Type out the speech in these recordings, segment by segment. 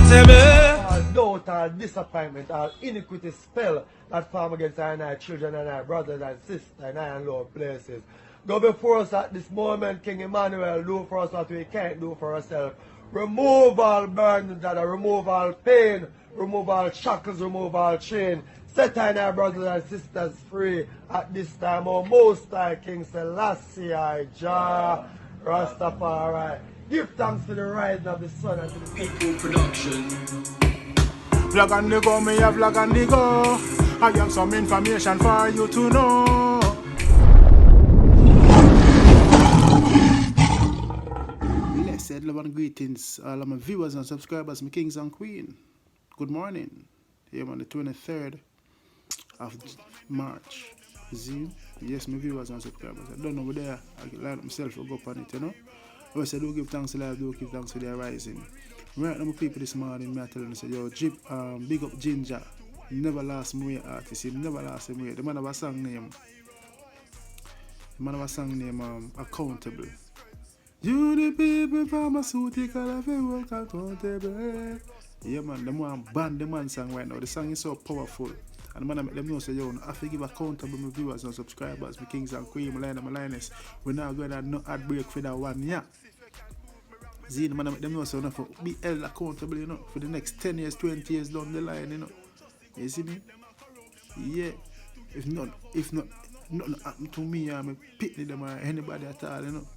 accountable. All doubt, all disappointment, all iniquity spell that form against our children and our brothers and sisters in our low places. Go before us at this moment, King Emmanuel. Do for us what we can't do for ourselves. Remove all burdens, remove all pain, remove all shackles, remove all chain. Set our brothers and sisters free at this time. Oh, Most High King Selassie, Jah, Rastafari. Give thanks to the rising of the sun and to the People production. Vlog on the go, me a vlog on the go. I have some information for you to know. Blessed love and greetings, all of my viewers and subscribers, my kings and queen. Good morning. Here on the 23rd of March. See? Yes, my viewers and subscribers. I don't know where they are. I can line up myself to go up on it, you know. I say, do give thanks to life, do give thanks for their rising. Right now, my people this morning, I tell them, say, yo, big up Ginjah. Never lost my way artist, he never lost him way. The man have a song name. Accountable. You the people pharmaceutical of the work accountable. Yeah man, the man band the man song right now. The song is so powerful. And the man make them know say yo, I have to give accountable my viewers and subscribers, my kings and queens, my lioness. We're not going to no ad break for that one, yeah. See, the man make them know so enough for be held accountable, you know, for the next 10 years, 20 years down the line, you know. You see me? Yeah. If not nothing happen to me, I'm a pity them or anybody at all, you know.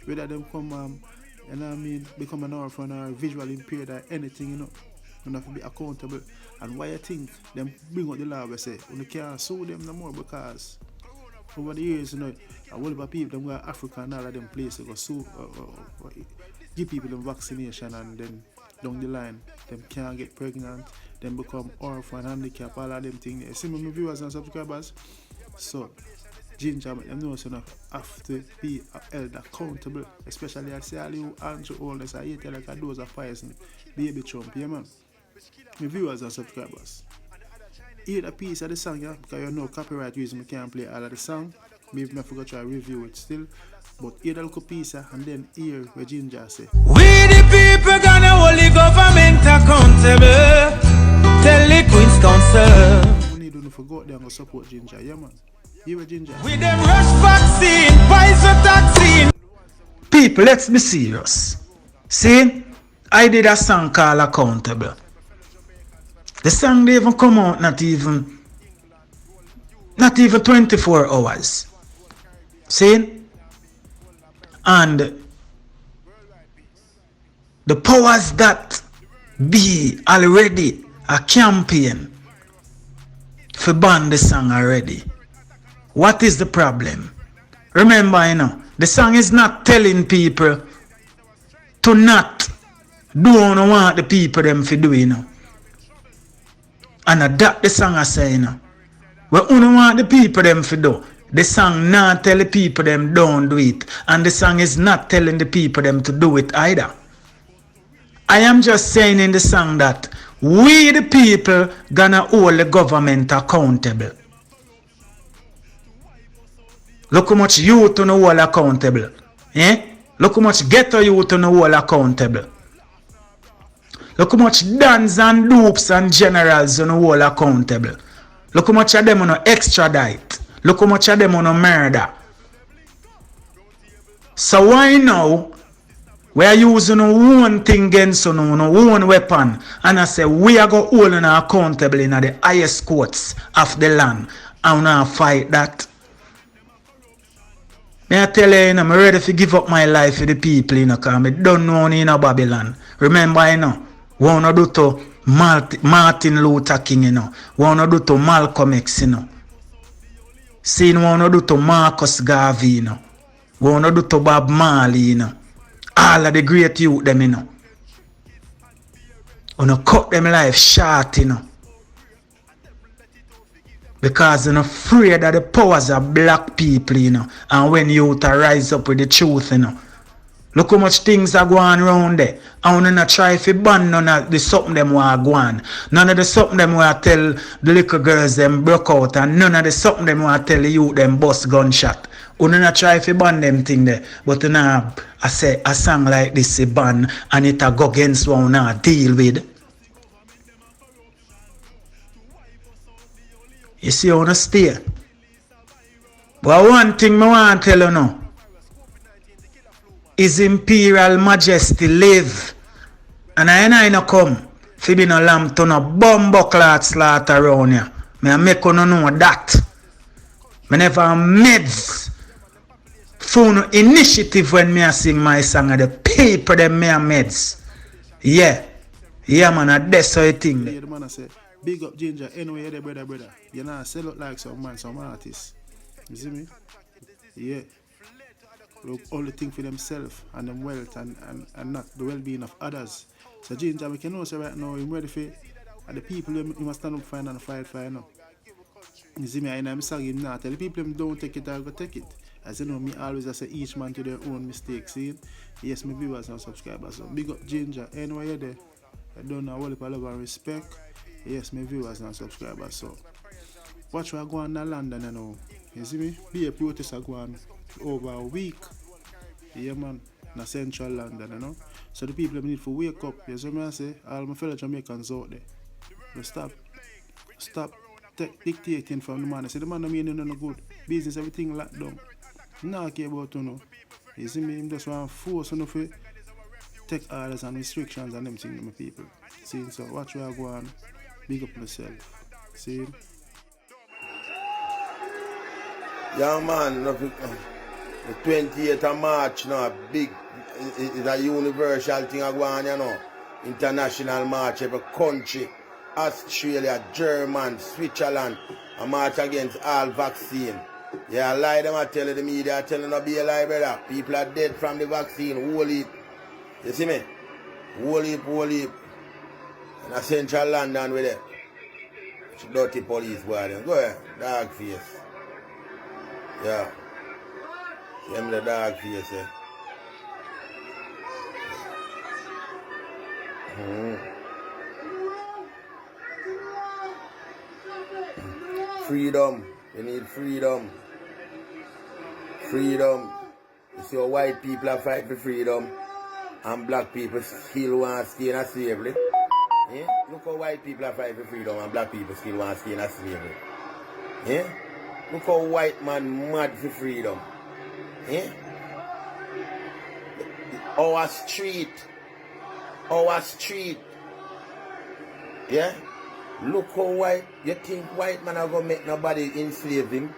Whether them come, you know what I mean, become an orphan or visually impaired or anything, you know. You have to be accountable. And why you think them bring out the law, we say, you can't sue them no more because over the years, you know, a whole lot of people, them go to Africa and all of them places, go sue, give people them vaccination and then down the line, them can't get pregnant, them become orphan, handicap, all of them things. You see my viewers and subscribers? So, Ginjah, make them know so enough have to be held accountable, especially I say all you Andrew oldness, I hate like a dose of poison, baby Trump, yeah man. My viewers and subscribers, hear the piece of the song, yeah, because you know copyright reason I can't play all of the song. Maybe I forgot to try review it still, but hear the little piece and then hear what Ginjah say. We the people gonna hold the government accountable. Tell the Queen's Council. We need to forget they are going to support Ginjah, yeah man. Hear what Ginjah. With them rush vaccine, Pfizer vaccine. People, let's be serious. See, I did a song called Accountable. The song didn't even come out not even 24 hours. See? And the powers that be already a campaign for ban the song already. What is the problem? Remember, you know, the song is not telling people to not do what you want the people them to do, you know. And adapt the song I say, you know. What you want the people them to do, the song not tell the people them don't do it. And the song is not telling the people them to do it either. I am just saying in the song that we the people gonna hold the government accountable. Look how much youth on the whole accountable. Eh? Look how much ghetto youth on the whole accountable. Look how much dans and dupes and generals on the whole accountable. Look how much of them on the extradite. Look how much of them on the murder. So why now we are using one thing against one weapon and I say we are going to hold accountable in the highest courts of the land and now fight that? I tell you, you know, I'm ready to give up my life for the people, you know, because I don't know in Babylon. Remember, you know, we want to do to Martin Luther King, you know. We want to do to Malcolm X, you know. See, we want to do to Marcus Garvey, you know. We want to do to Bob Marley, you know. All of the great youth, them, you know. We want to cut them life short, you know. Because they're afraid that the powers of black people, you know. And when youth rise up with the truth, you know. Look how much things are going around there. I want to try to ban none of the something them want go on. None of the something them want tell the little girls them broke out. And none of the something them want tell the youth them bust gunshot. I want to try to ban them thing there. But you know, I say a song like this is ban and it a go against what we deal with. You see how to stay. But one thing I want to tell you now. His Imperial Majesty live. And I no come. Fi be no lamb to no bumbo clot slaughter around here. Me make you know that. Me never meds. Phone initiative when me a sing my song of the people them me a meds. Yeah. Yeah man, that's how you think. Yeah, the man I say, big up Ginjah, anyway there brother. You know, sell out like some man, some artists. You see me? Yeah. Look, all the thing for themselves and them wealth and not the well-being of others. So Ginjah, we can also right now, I'm ready for the people you must stand up and fight for, you know. You see me, I'm sorry him now. Tell the people them don't take it, I'll go take it. As you know, me always I say each man to their own mistakes. See? Yes, my viewers and subscribers. So big up Ginjah, anyway you're there. I don't know what love and respect. Yes, my viewers and subscribers. So watch what I go on in London, you know. You see me? Be a protest I go on over a week. Yeah man, in central London, you know. So the people need to wake up. You see me I say, all my fellow Jamaicans out there. But stop dictating from the man. I say the man don't mean no good. Business, everything locked down. Nah care about you know. You see me, him just want to force you know for take orders and restrictions and them things to my people. See, so watch where I go on. Big up myself. See? Yeah man, the 28th of March, you know, big, it's a universal thing I go on, you know. International march, every country, Australia, Germany, Switzerland, a march against all vaccine. Yeah, lie them I tell you the media, I tell you not be a lie, brother. People are dead from the vaccine, whole heap. You see me? Whole heap. In a central London with it. Dirty police boy then. Go ahead, dog face. Yeah. See him the dog face, eh? Freedom. We need freedom. Freedom. You see how white people are fighting for freedom and black people still want to stay in a slavery. Yeah? Look how white people are fighting for freedom and black people still want to stay in a slavery. Yeah? Look how white man mad for freedom. Yeah? Our street. Yeah? Look how white, you think white man are going to make nobody enslave him?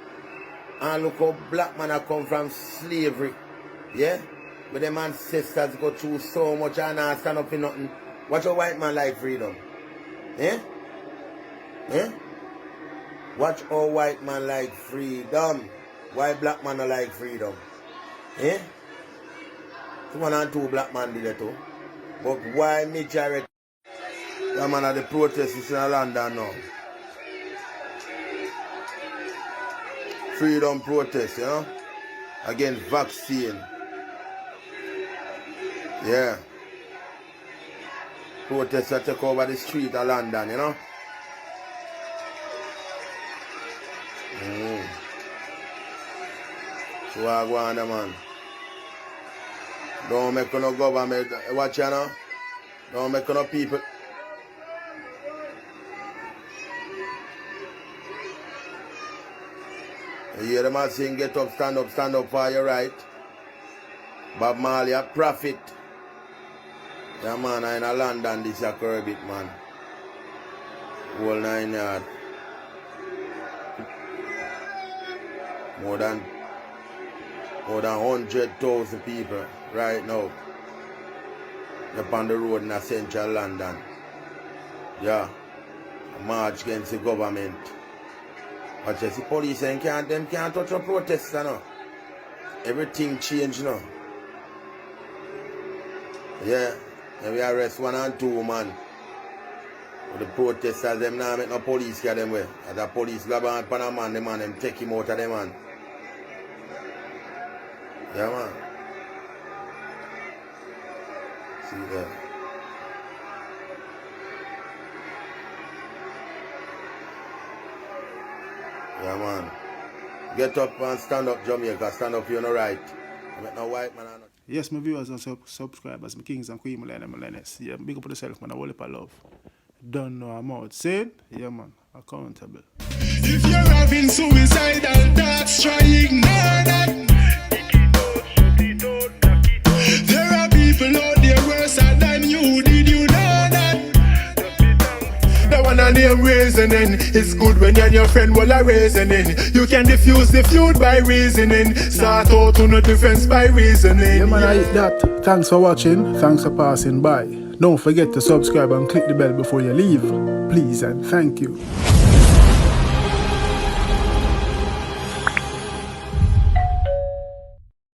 And look how black man are come from slavery. Yeah? But them ancestors go through so much and not stand up for nothing. Watch a white man like freedom. Yeah? Yeah? Watch a white man like freedom. Why black man not like freedom? Yeah? 1 and 2 black man did it too. But why majority? The man of the protests in London now. Freedom protest, you know? Against vaccine. Yeah. Protests that take over the street of London, you know? So I go on, man. Don't make no government watch you know. Don't make no people. You hear them all saying get up, stand up for your right. Bob Marley a prophet. Yeah man, in a London this a curb it man. Whole 9 yard. More than 100,000 people right now up on the road in central London. Yeah. A march against the government. But just the police and them can't touch a protest, you know. Everything changed, you know. Yeah. And we arrest 1 and 2 man. But the protesters them now make no police get them way. As the police grab on a man, them take him out of them man. Yeah man. See that. Yeah man. Get up and stand up Jamaica, stand up you know right. Make no white man. Yes, my viewers and subscribers, my kings and queens, millennials. Yeah, big up for yourself, man. I will love. Don't know I'm out. Saying, yeah man, accountable. If you're having suicidal thoughts, try ignore that. There are people out there worse than you. Did you know that? The one I name reasoning. It's good when you and your friend will are reasoning. You can diffuse the feud by reasoning. Start out to no defense by reasoning. Yeah, man, I hit that. Thanks for watching. Thanks for passing by. Don't forget to subscribe and click the bell before you leave. Please and thank you.